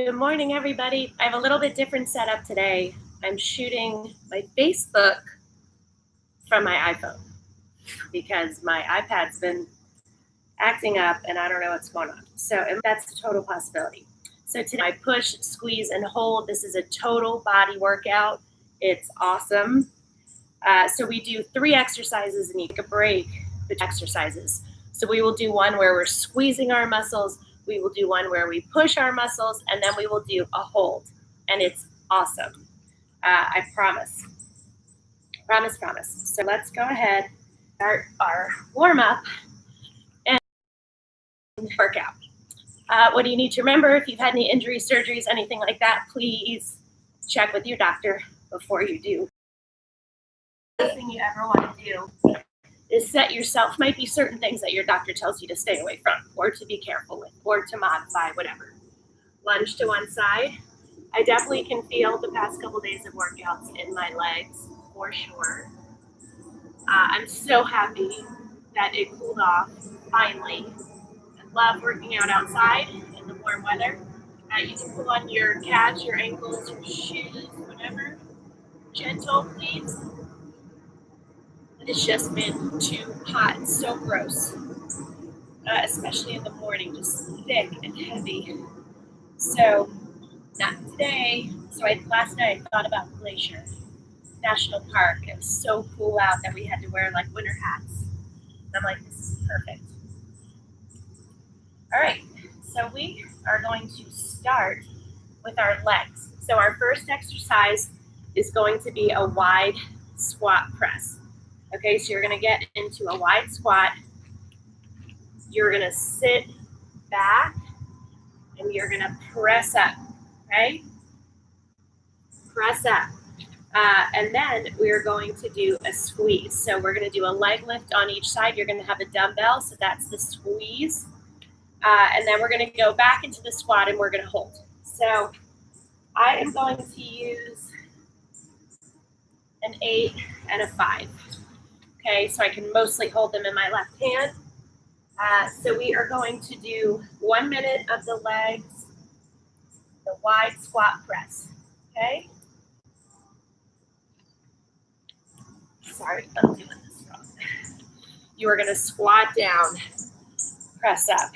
Good morning, everybody. I have a little bit different setup today. I'm shooting my Facebook from my iPhone because my iPad's been acting up and I don't know what's going on. So that's a total possibility. So today I push, squeeze, and hold. This is a total body workout. It's awesome. So we do 3 exercises and you take a break between exercises. So we will do one where we're squeezing our muscles. We will do one where we push our muscles, and then we will do a hold. And it's awesome. I promise. Promise. So let's go ahead, start our warm-up and workout. What do you need to remember? If you've had any injuries, surgeries, anything like that, please check with your doctor before you do. The thing you ever want to do is set yourself, might be certain things that your doctor tells you to stay away from or to be careful with or to modify, whatever. Lunge to one side. I definitely can feel the past couple days of workouts in my legs for sure. I'm so happy that it cooled off finally. I love working out outside in the warm weather. You can pull on your calves, your ankles, your shoes, whatever. Gentle, please. It's just been too hot and so gross, especially in the morning, just thick and heavy. So not today. So last night I thought about Glacier National Park. It was so cool out that we had to wear like winter hats. And I'm like, this is perfect. All right, so we are going to start with our legs. So our first exercise is going to be a wide squat press. Okay, so you're gonna get into a wide squat. You're gonna sit back and you're gonna press up, okay? Press up. And then we're going to do a squeeze. So we're gonna do a leg lift on each side. You're gonna have a dumbbell, so that's the squeeze. And then we're gonna go back into the squat and we're gonna hold. So I am going to use an 8 and a 5. Okay, so I can mostly hold them in my left hand. So we are going to do 1 minute of the legs, the wide squat press, okay? Sorry, I'm doing this wrong. You are gonna squat down, press up.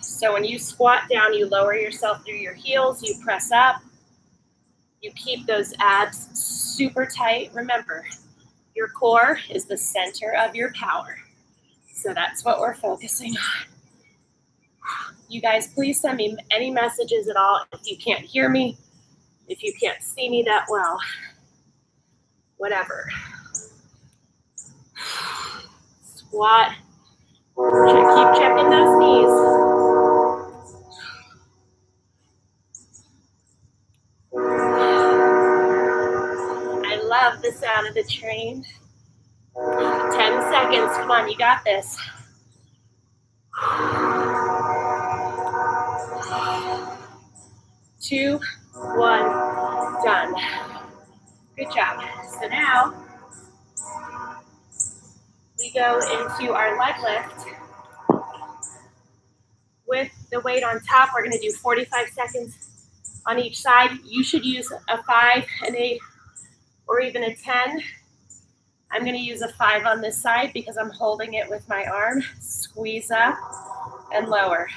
So when you squat down, you lower yourself through your heels, you press up, you keep those abs super tight. Remember, your core is the center of your power. So that's what we're focusing on. You guys, please send me any messages at all if you can't hear me, if you can't see me that well, whatever. Squat. Keep checking those knees. I love the sound of the train. 10 seconds. Come on, you got this. 2, 1, done. Good job. So now we go into our leg lift with the weight on top. We're going to do 45 seconds on each side. You should use a 5, an 8, or even a 10. I'm going to use a 5 on this side because I'm holding it with my arm. Squeeze up and lower.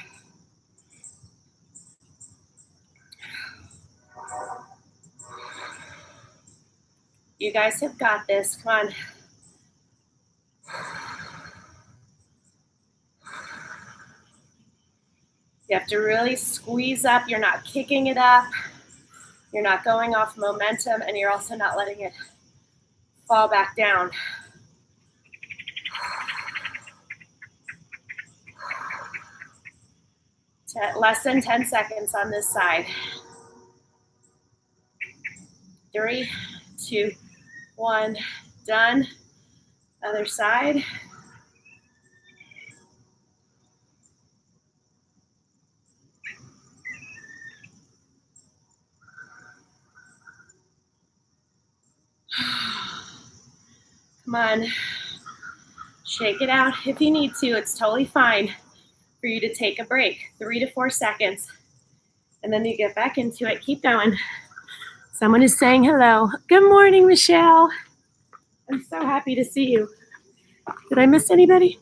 You guys have got this. Come on. You have to really squeeze up. You're not kicking it up. You're not going off momentum, and you're also not letting it fall back down. Less than 10 seconds on this side. 3, 2, 1, done. Other side. Come on. Shake it out if you need to. It's totally fine for you to take a break, 3 to 4 seconds. And then you get back into it. Keep going. Someone is saying hello. Good morning, Michelle. I'm so happy to see you. Did I miss anybody?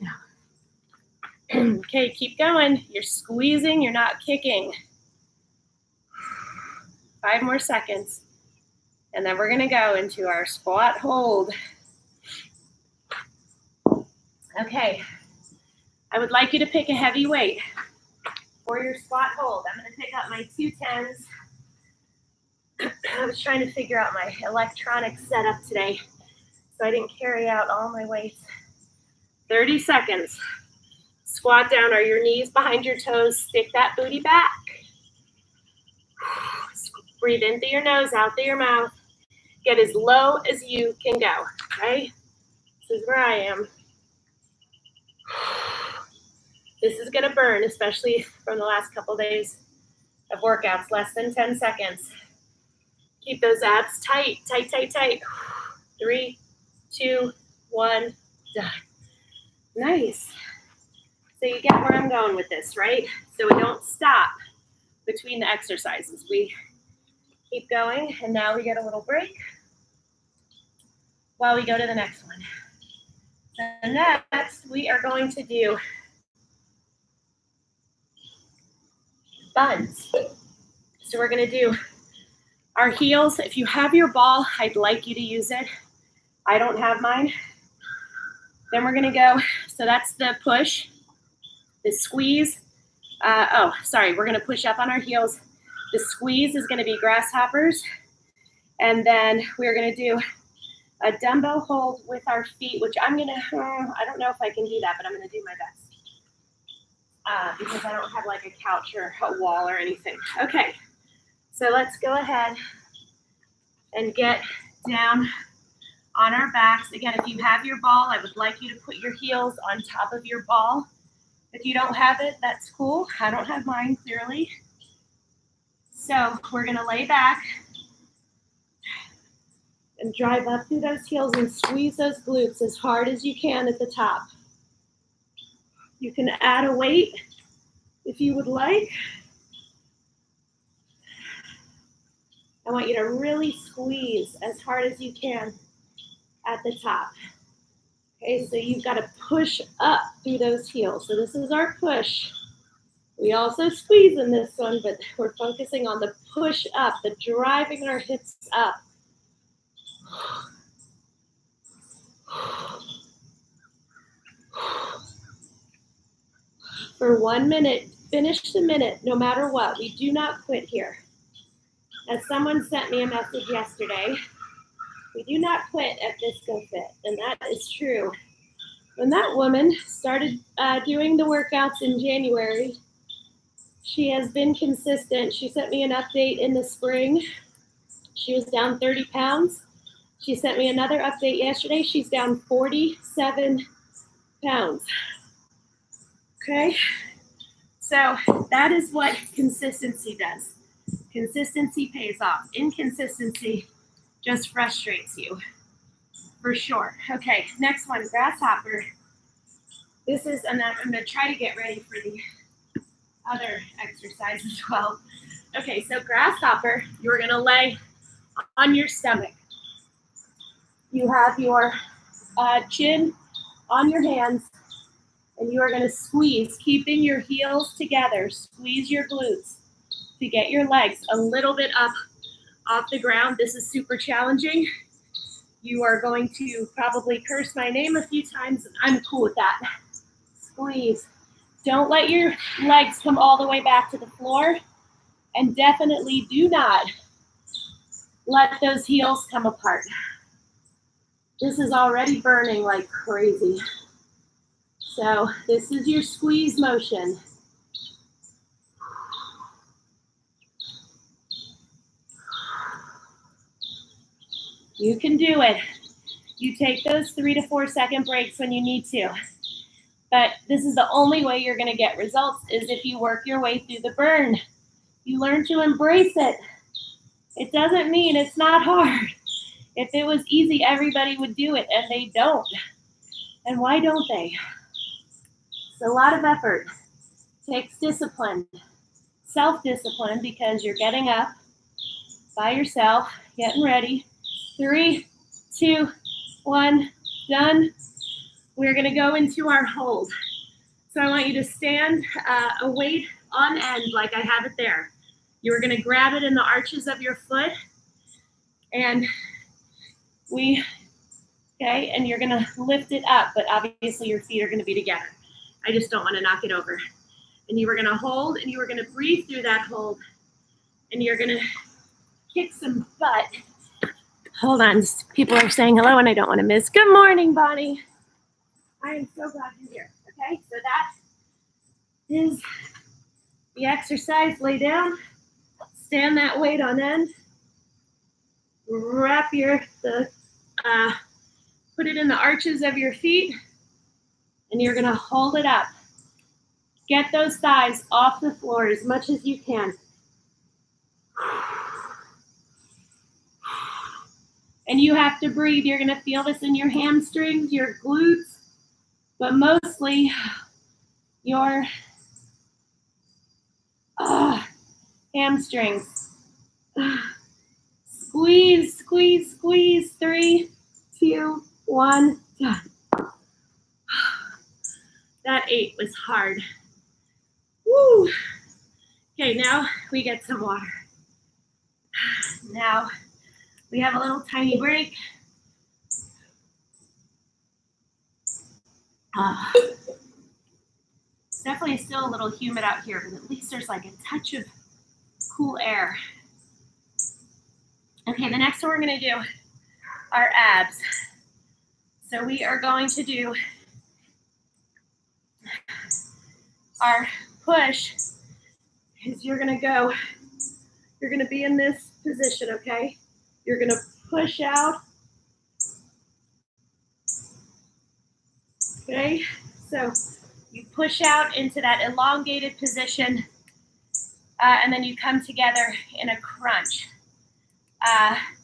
No. Okay, keep going. You're squeezing, you're not kicking. 5 more seconds. And then we're gonna go into our squat hold. Okay, I would like you to pick a heavy weight for your squat hold. I'm gonna pick up my 210s. I was trying to figure out my electronic setup today, so I didn't carry out all my weights. 30 seconds. Squat down. Are your knees behind your toes? Stick that booty back. Breathe in through your nose, out through your mouth. Get as low as you can go, okay? This is where I am. This is gonna burn, especially from the last couple days of workouts, less than 10 seconds. Keep those abs tight, tight, tight, tight. 3, 2, 1, done. Nice. So you get where I'm going with this, right? So we don't stop between the exercises. We keep going, and now we get a little break while we go to the next one. So next, we are going to do buns. So we're gonna do our heels. If you have your ball, I'd like you to use it. I don't have mine. Then we're gonna go, so that's the push, the squeeze. We're gonna push up on our heels. The squeeze is gonna be grasshoppers. And then we're gonna do a dumbbell hold with our feet, which I don't know if I can do that, but I'm gonna do my best. Because I don't have like a couch or a wall or anything. Okay, so let's go ahead and get down on our backs. Again, if you have your ball, I would like you to put your heels on top of your ball. If you don't have it, that's cool. I don't have mine, clearly. So we're gonna lay back and drive up through those heels and squeeze those glutes as hard as you can at the top. You can add a weight if you would like. I want you to really squeeze as hard as you can at the top. Okay, so you've got to push up through those heels. So this is our push. We also squeeze in this one, but we're focusing on the push up, the driving our hips up. For 1 minute, finish the minute, no matter what. We do not quit here. As someone sent me a message yesterday, we do not quit at Visco Fit, and that is true. When that woman started doing the workouts in January, she has been consistent. She sent me an update in the spring. She was down 30 pounds. She sent me another update yesterday. She's down 47 pounds. Okay, so that is what consistency does. Consistency pays off. Inconsistency just frustrates you, for sure. Okay, next one, grasshopper. This is, and I'm gonna try to get ready for the other exercise as well. Okay, so grasshopper, you're gonna lay on your stomach. You have your chin on your hands, and you are gonna squeeze, keeping your heels together. Squeeze your glutes to get your legs a little bit up off the ground. This is super challenging. You are going to probably curse my name a few times, and I'm cool with that. Squeeze. Don't let your legs come all the way back to the floor, and definitely do not let those heels come apart. This is already burning like crazy. So this is your squeeze motion. You can do it. You take those 3 to 4 second breaks when you need to. But this is the only way you're gonna get results, is if you work your way through the burn. You learn to embrace it. It doesn't mean it's not hard. If it was easy, everybody would do it, and they don't. And why don't they? It's a lot of effort. Takes discipline, self-discipline, because you're getting up by yourself, getting ready. 3, 2, 1, done. We're gonna go into our hold. So I want you to stand a weight on end like I have it there. You're gonna grab it in the arches of your foot, and and you're gonna lift it up, but obviously your feet are gonna be together. I just don't wanna knock it over. And you were gonna hold, and you were gonna breathe through that hold, and you're gonna kick some butt. Hold on, people are saying hello and I don't wanna miss. Good morning, Bonnie. I am so glad you're here. Okay, so that is the exercise. Lay down, stand that weight on end, wrap put it in the arches of your feet, and you're gonna hold it up. Get those thighs off the floor as much as you can. And you have to breathe. You're gonna feel this in your hamstrings, your glutes, but mostly your hamstrings. Squeeze, squeeze, squeeze. 3, 2, 1, done. That 8 was hard. Woo. Okay, now we get some water. Now we have a little tiny break. It's definitely still a little humid out here, but at least there's like a touch of cool air. Okay, the next one we're gonna do are abs. So we are going to do our push. Is you're gonna be in this position, okay? You're gonna push out. Okay, so you push out into that elongated position, and then you come together in a crunch.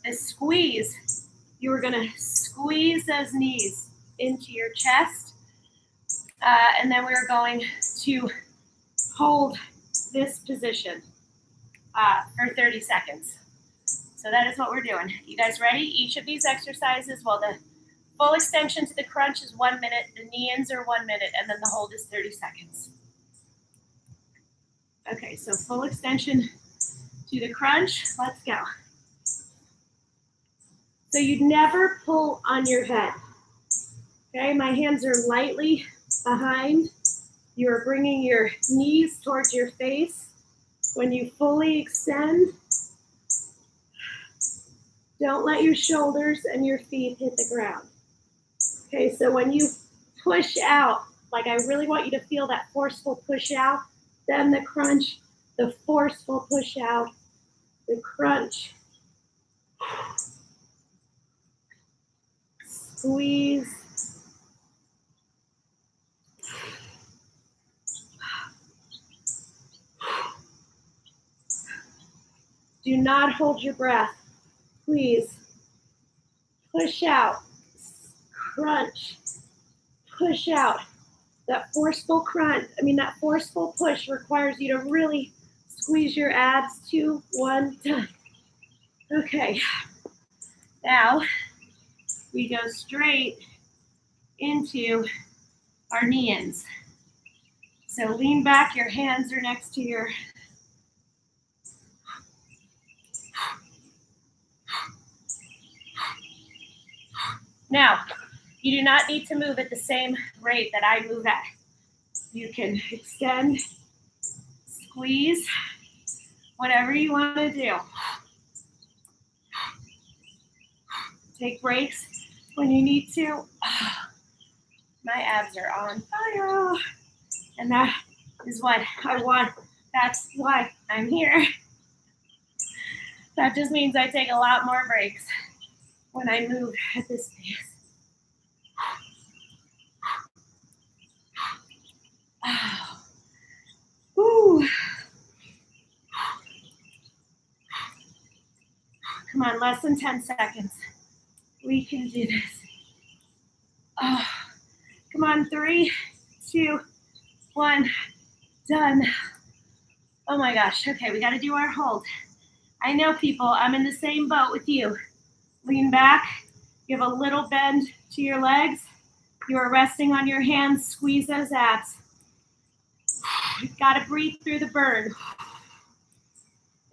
The squeeze, you are gonna squeeze those knees into your chest, and then we're going to hold this position for 30 seconds. So that is what we're doing. You guys ready? Each of these exercises, well, the full extension to the crunch is 1 minute, the knee-ins are 1 minute, and then the hold is 30 seconds. Okay, so full extension to the crunch, let's go. So you'd never pull on your head. Okay, my hands are lightly behind. You are bringing your knees towards your face. When you fully extend, don't let your shoulders and your feet hit the ground. Okay, so when you push out, like I really want you to feel that forceful push out, then the crunch, the forceful push out, the crunch. Squeeze. Do not hold your breath. Please. Push out. Crunch. Push out. That forceful crunch, that forceful push requires you to really squeeze your abs. 2, 1, done. Okay. Now, we go straight into our knee-ins. So lean back, your hands are next to your Now, you do not need to move at the same rate that I move at. You can extend, squeeze, whatever you want to do. Take breaks when you need to. My abs are on fire. And that is what I want. That's why I'm here. That just means I take a lot more breaks when I move at this pace. Woo. Come on, less than 10 seconds. We can do this. Come on, 3, 2, 1, Done. Oh my gosh. Okay, we got to do our hold. I know, people, I'm in the same boat with you. Lean back. Give a little bend to your legs. You are resting on your hands. Squeeze those abs. You've got to breathe through the burn.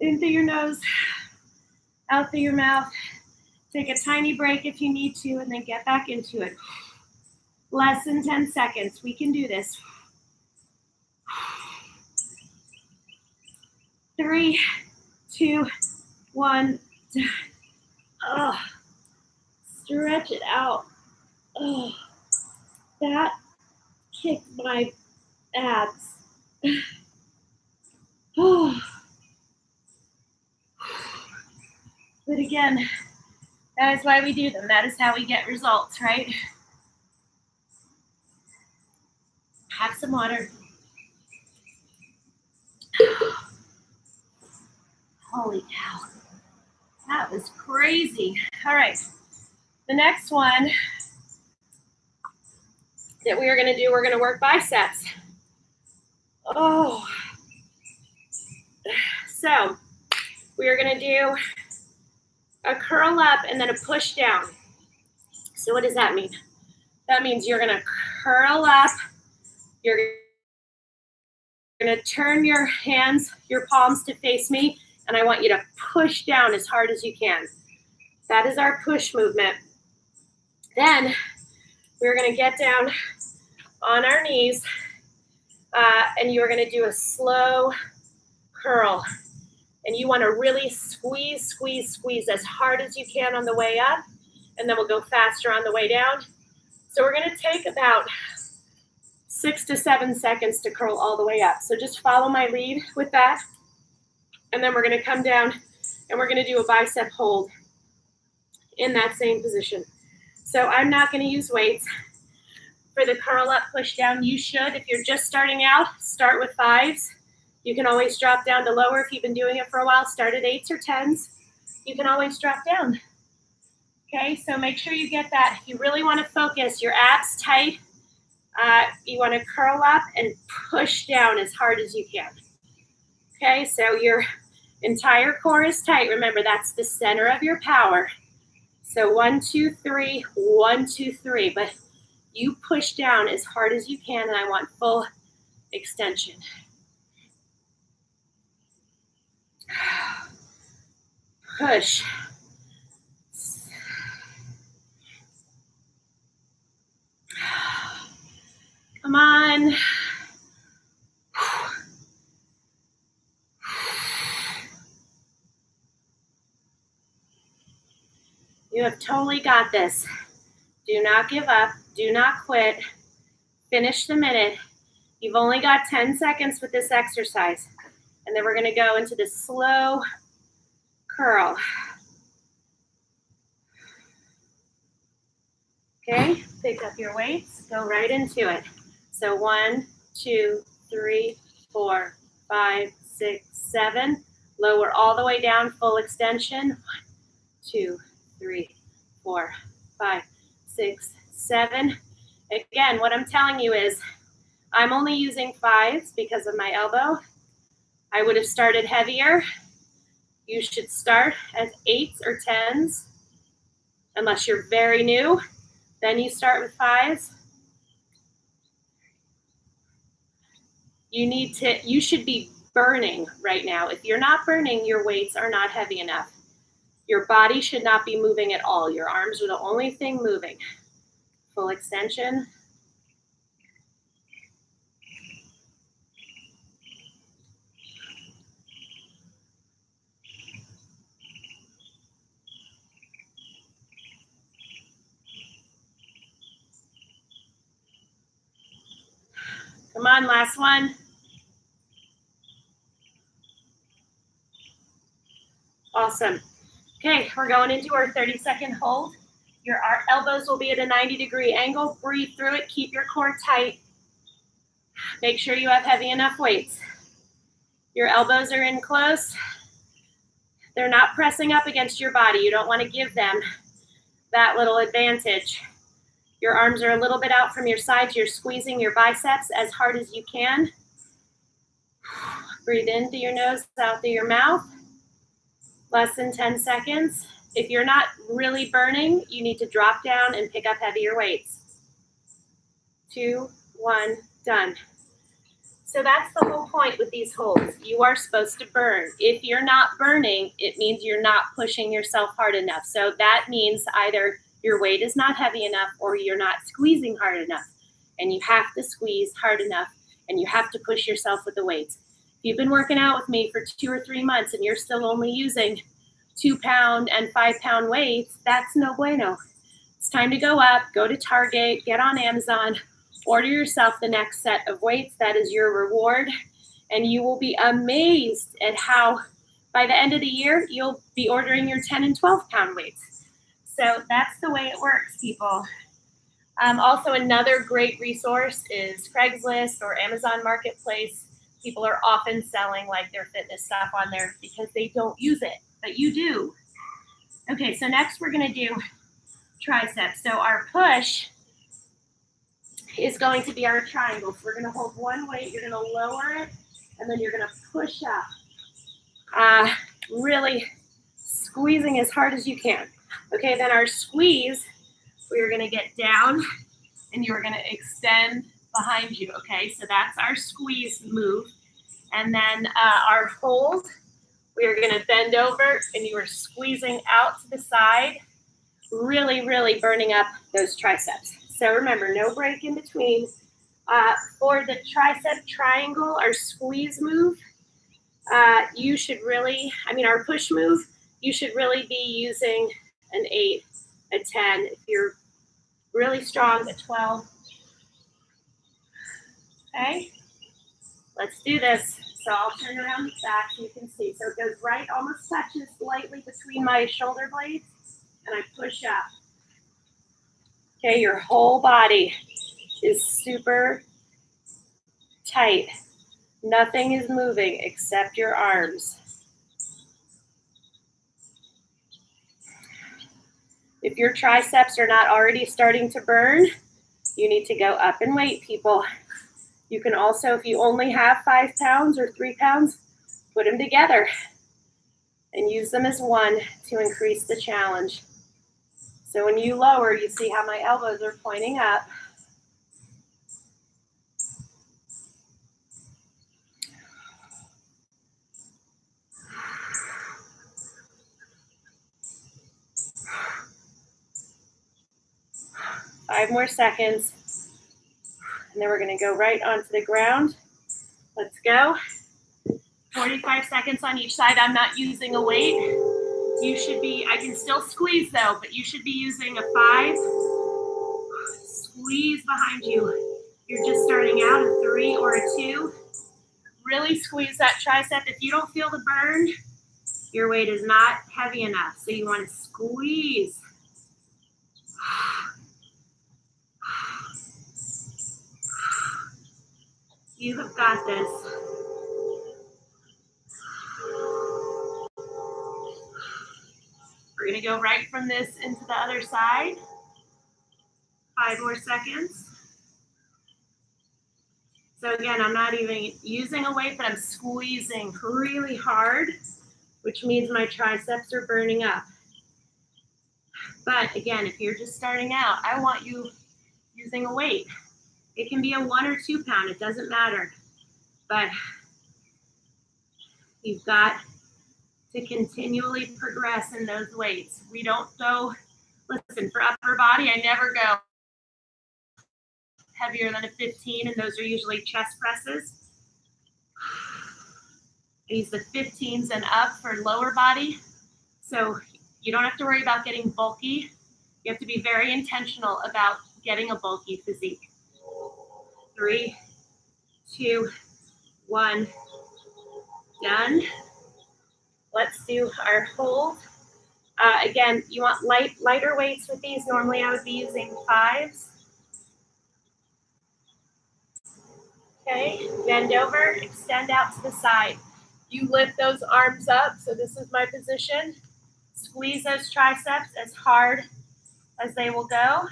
In through your nose, out through your mouth. Take a tiny break if you need to, and then get back into it. Less than 10 seconds. We can do this. 3, 2, 1. Oh, stretch it out. Oh, that kicked my abs. Oh. But again, that is why we do them. That is how we get results, right? Have some water. Holy cow. That was crazy. All right. The next one that we are going to do, we're going to work biceps. Oh. So we are going to do a curl up and then a push down. So what does that mean? That means you're going to curl up. You're going to turn your hands, your palms to face me, and I want you to push down as hard as you can. That is our push movement. Then we're going to get down on our knees, and you are going to do a slow curl. And you want to really squeeze, squeeze, squeeze as hard as you can on the way up, and then we'll go faster on the way down. So we're going to take about 6 to 7 seconds to curl all the way up. So just follow my lead with that. And then we're going to come down and we're going to do a bicep hold in that same position. So I'm not going to use weights for the curl up, push down. You should, if you're just starting out, start with 5s. You can always drop down to lower if you've been doing it for a while. Start at 8s or 10s. You can always drop down. Okay, so make sure you get that. You really want to focus your abs tight. You want to curl up and push down as hard as you can. Okay, so your entire core is tight. Remember, that's the center of your power. So 1, 2, 3, 1, 2, 3. But you push down as hard as you can, and I want full extension. Push. Come on. You have totally got this. Do not give up. Do not quit. Finish the minute. You've only got 10 seconds with this exercise. And then we're going to go into the slow curl. Okay, pick up your weights. Go right into it. So 1, 2, 3, 4, 5, 6, 7. Lower all the way down, full extension. 1, 2, 3, 4, 5, 6, 7. Again, what I'm telling you is I'm only using 5s because of my elbow. I would have started heavier. You should start at 8s or 10s. Unless you're very new, then you start with 5s. You should be burning right now. If you're not burning, your weights are not heavy enough. Your body should not be moving at all. Your arms are the only thing moving. Full extension. Come on, last one. Awesome. Okay, we're going into our 30-second hold. Your elbows will be at a 90-degree angle. Breathe through it. Keep your core tight. Make sure you have heavy enough weights. Your elbows are in close. They're not pressing up against your body. You don't want to give them that little advantage. Your arms are a little bit out from your sides. You're squeezing your biceps as hard as you can. Breathe in through your nose, out through your mouth. Less than 10 seconds. If you're not really burning, you need to drop down and pick up heavier weights. 2, 1, done. So that's the whole point with these holds. You are supposed to burn. If you're not burning, it means you're not pushing yourself hard enough. So that means either your weight is not heavy enough or you're not squeezing hard enough. And you have to squeeze hard enough and you have to push yourself with the weights. If you've been working out with me for 2 or 3 months and you're still only using 2-pound and 5-pound weights, that's no bueno. It's time to go up, go to Target, get on Amazon, order yourself the next set of weights. That is your reward. And you will be amazed at how by the end of the year, you'll be ordering your 10 and 12-pound weights. So that's the way it works, people. Also, another great resource is Craigslist or Amazon Marketplace. People are often selling like their fitness stuff on there because they don't use it, but you do. Okay, so next we're gonna do triceps. So our push is going to be our triangle. So we're gonna hold one weight, you're gonna lower it, and then you're gonna push up. Really squeezing as hard as you can. Okay, then our squeeze, we're gonna get down and you're gonna extend behind you, okay? So that's our squeeze move. And then our hold, we're gonna bend over and you are squeezing out to the side, really, really burning up those triceps. So remember, no break in between. For the tricep triangle, our squeeze move, you should really, our push move, you should really be using an 8, a 10. If you're really strong, a 12. Okay, let's do this. So I'll turn around the back so you can see. So it goes right, almost touches slightly between my shoulder blades, and I push up. Okay, your whole body is super tight. Nothing is moving except your arms. If your triceps are not already starting to burn, you need to go up in weight, people. You can also, if you only have 5 pounds or 3 pounds, put them together and use them as one to increase the challenge. So when you lower, you see how my elbows are pointing up. Five more seconds. And then we're gonna go right onto the ground. Let's go. 45 seconds on each side. I'm not using a weight. You should be, I can still squeeze though, but you should be using a 5. Squeeze behind you. You're just starting out, a 3 or a 2. Really squeeze that tricep. If you don't feel the burn, your weight is not heavy enough. So you want to squeeze. You have got this. We're going to go right from this into the other side. 5 more seconds. So again, I'm not even using a weight, but I'm squeezing really hard, which means my triceps are burning up. But again, if you're just starting out, I want you using a weight. It can be a 1 or 2 pound, it doesn't matter. But you've got to continually progress in those weights. We don't go, listen, for upper body, I never go heavier than a 15, and those are usually chest presses. I use the 15s and up for lower body. So you don't have to worry about getting bulky. You have to be very intentional about getting a bulky physique. 3, 2, 1, done. Let's do our hold. Again, you want lighter weights with these. Normally I would be using 5s. Okay, bend over, extend out to the side. You lift those arms up, so this is my position. Squeeze those triceps as hard as they will go.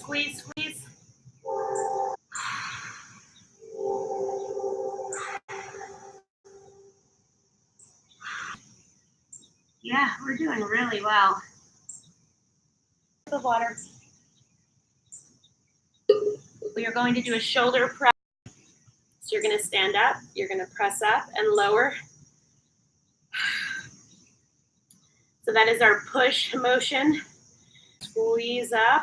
squeeze, squeeze. Yeah, we're doing really well. The water. We are going to do a shoulder press. So you're going to stand up, you're going to press up and lower. So that is our push motion. Squeeze up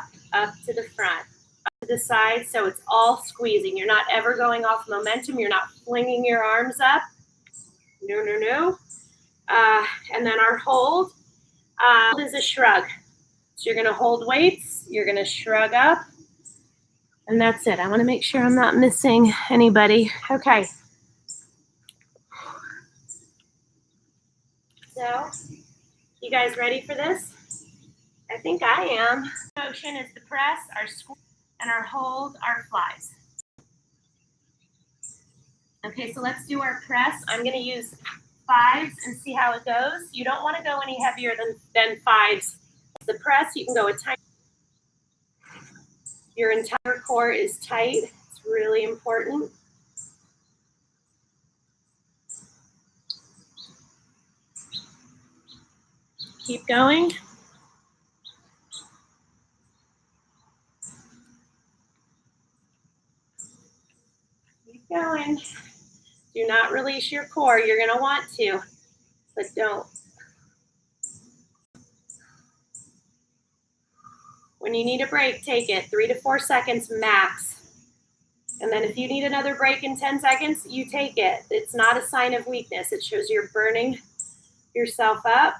to the front, up to the side. So it's all squeezing. You're not ever going off momentum. You're not flinging your arms up. No, no, no. And then our hold is a shrug. So you're going to hold weights. You're going to shrug up. And that's it. I want to make sure I'm not missing anybody. Okay. So, you guys ready for this? I think I am. Motion is the press, our squeeze, and our hold, our flies. Okay, so let's do our press. I'm going to use 5s and see how it goes. You don't want to go any heavier than 5s. The press, you can go a tiny. Your entire core is tight. It's really important. Keep going. Keep going. Do not release your core. You're going to want to, but don't. When you need a break, take it. 3 to 4 seconds max. And then if you need another break in 10 seconds, you take it. It's not a sign of weakness. It shows you're burning yourself up.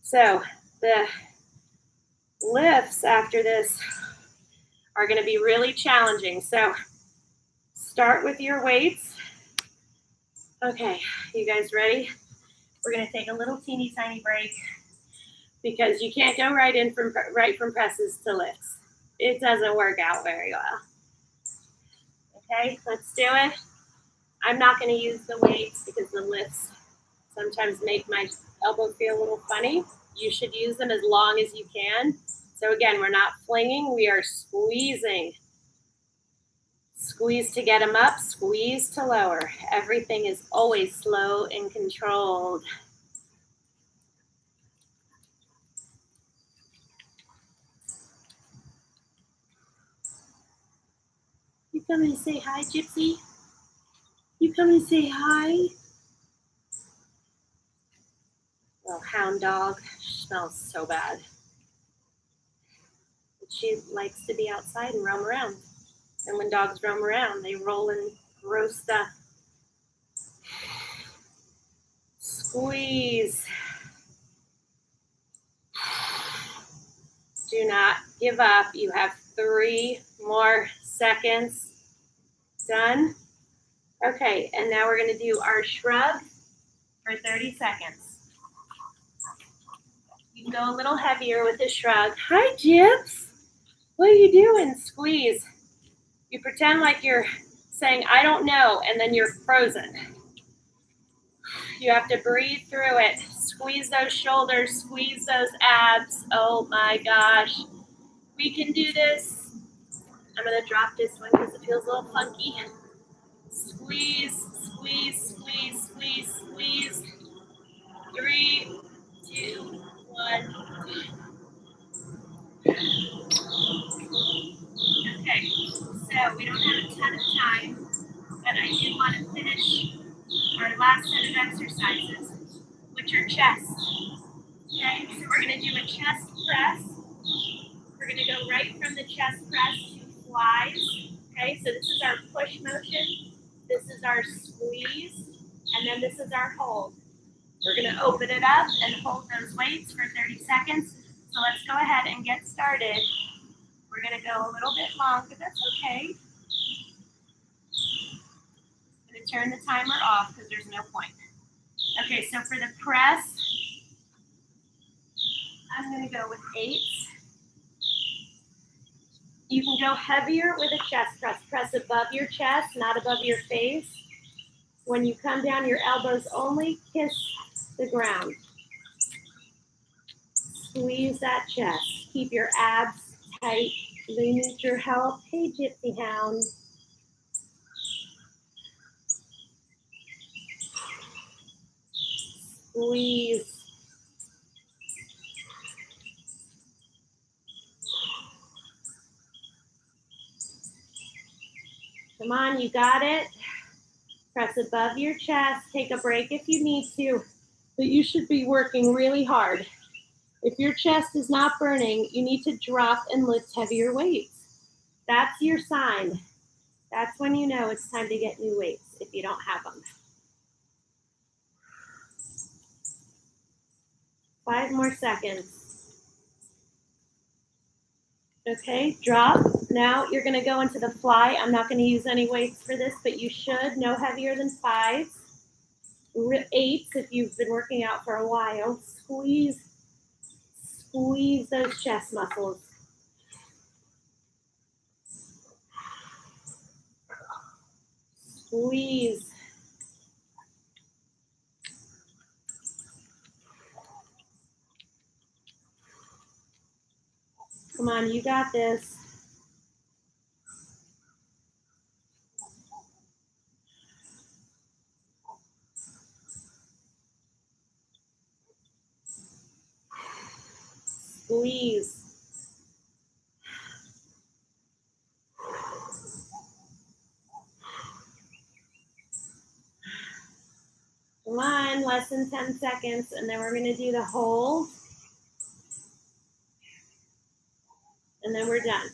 So the lifts after this are going to be really challenging. So start with your weights. Okay, you guys ready? We're going to take a little teeny tiny break because you can't go right from presses to lifts. It doesn't work out very well. Okay, let's do it. I'm not going to use the weights because the lifts sometimes make my elbow feel a little funny. You should use them as long as you can. So again, we're not flinging, we are squeezing. Squeeze to get them up, squeeze to lower. Everything is always slow and controlled. You come and say hi, Gypsy? You come and say hi? Little hound dog. She smells so bad. But she likes to be outside and roam around. And when dogs roam around, they roll in gross stuff. Squeeze. Do not give up. You have 3 more seconds. Done. Okay, and now we're going to do our shrug for 30 seconds. You can go a little heavier with the shrug. Hi, Gyps. What are you doing? Squeeze. You pretend like you're saying, I don't know, and then you're frozen. You have to breathe through it. Squeeze those shoulders, squeeze those abs. Oh my gosh. We can do this. I'm going to drop this one because it feels a little funky. Squeeze, squeeze, squeeze, squeeze, squeeze. 3, 2, 1. Okay, so we don't have a ton of time, but I do want to finish our last set of exercises, which are chest. Okay, so we're going to do a chest press. We're going to go right from the chest press to flies. Okay, so this is our push motion. This is our squeeze. And then this is our hold. We're going to open it up and hold those weights for 30 seconds. So let's go ahead and get started. We're going to go a little bit long, but that's okay. I'm going to turn the timer off because there's no point. Okay, so for the press, I'm going to go with 8s. You can go heavier with a chest press. Press above your chest, not above your face. When you come down, your elbows only kiss the ground. Squeeze that chest. Keep your abs tight. They need your help. Hey, Gypsy Hound. Squeeze. Come on, you got it. Press above your chest. Take a break if you need to, but you should be working really hard. If your chest is not burning, you need to drop and lift heavier weights. That's your sign. That's when you know it's time to get new weights if you don't have them. 5 more seconds. Okay, drop. Now you're going to go into the fly. I'm not going to use any weights for this, but you should no heavier than 5s. 8s if you've been working out for a while. Squeeze those chest muscles. Squeeze. Come on, you got this. Squeeze. Come on, less than 10 seconds, and then we're going to do the hold. And then we're done.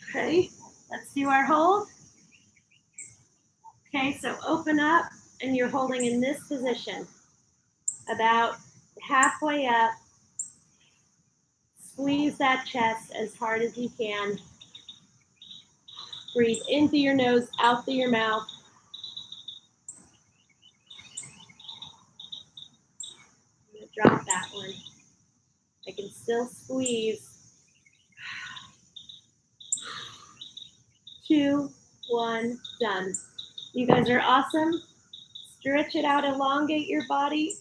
Okay, let's do our hold. Okay, so open up, and you're holding in this position. About halfway up. Squeeze that chest as hard as you can. Breathe in through your nose, out through your mouth. I'm going to drop that one. I can still squeeze. 2, 1, done. You guys are awesome. Stretch it out, elongate your body.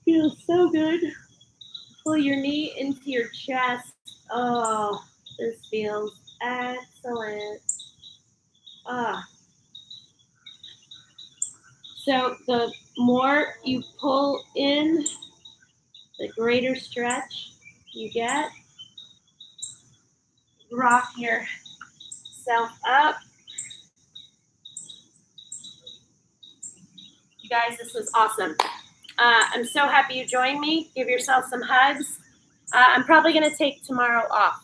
Feels so good. Pull your knee into your chest. Oh, this feels excellent. So the more you pull in, the greater stretch you get. Rock yourself up. You guys, this was awesome. I'm so happy you joined me. Give yourself some hugs. I'm probably going to take tomorrow off.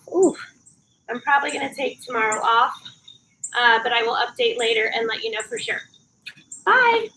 I'm probably going to take tomorrow off, but I will update later and let you know for sure. Bye.